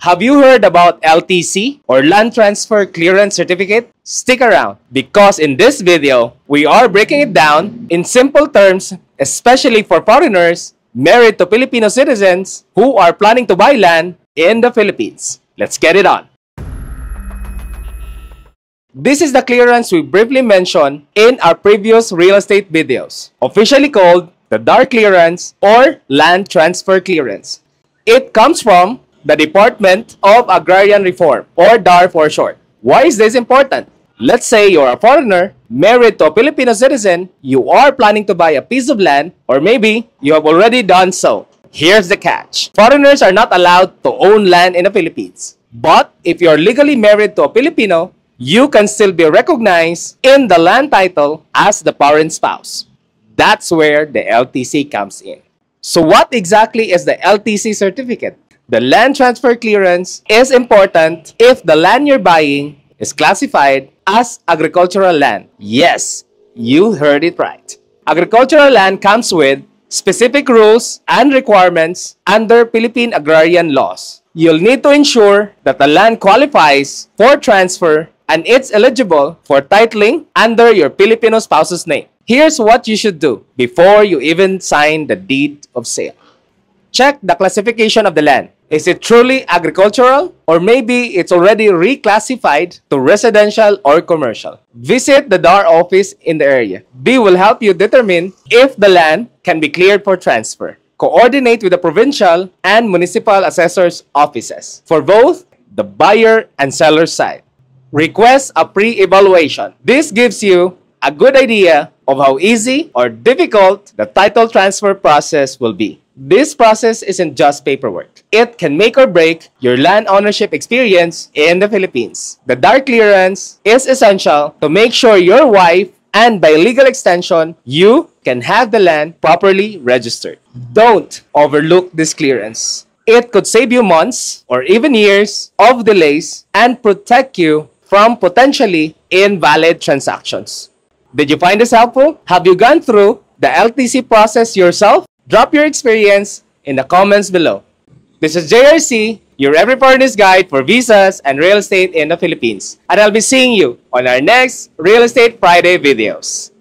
Have you heard about LTC or Land Transfer Clearance Certificate? Stick around because in this video, we are breaking it down in simple terms, especially for foreigners married to Filipino citizens who are planning to buy land in the Philippines. Let's get it on. This is the clearance we briefly mentioned in our previous real estate videos, officially called the DAR clearance or Land Transfer Clearance. It comes from the Department of Agrarian Reform or DAR for short. Why is this important? Let's say you're a foreigner married to a Filipino citizen, you are planning to buy a piece of land, or maybe you have already done so. Here's the catch. Foreigners are not allowed to own land in the Philippines. But if you're legally married to a Filipino, you can still be recognized in the land title as the foreign spouse. That's where the LTC comes in. So what exactly is the LTC certificate? The land transfer clearance is important if the land you're buying is classified as agricultural land. Yes, you heard it right. Agricultural land comes with specific rules and requirements under Philippine agrarian laws. You'll need to ensure that the land qualifies for transfer and it's eligible for titling under your Filipino spouse's name. Here's what you should do before you even sign the deed of sale. Check the classification of the land. Is it truly agricultural? Or maybe it's already reclassified to residential or commercial. Visit the DAR office in the area. B will help you determine if the land can be cleared for transfer. Coordinate with the provincial and municipal assessors' offices for both the buyer and seller side. Request a pre-evaluation. This gives you a good idea of how easy or difficult the title transfer process will be. This process isn't just paperwork. It can make or break your land ownership experience in the Philippines. The DAR clearance is essential to make sure your wife, and by legal extension, you can have the land properly registered. Don't overlook this clearance. It could save you months or even years of delays and protect you from potentially invalid transactions. Did you find this helpful? Have you gone through the LTC process yourself? Drop your experience in the comments below. This is JRC, your every foreigner's guide for visas and real estate in the Philippines. And I'll be seeing you on our next Real Estate Friday videos.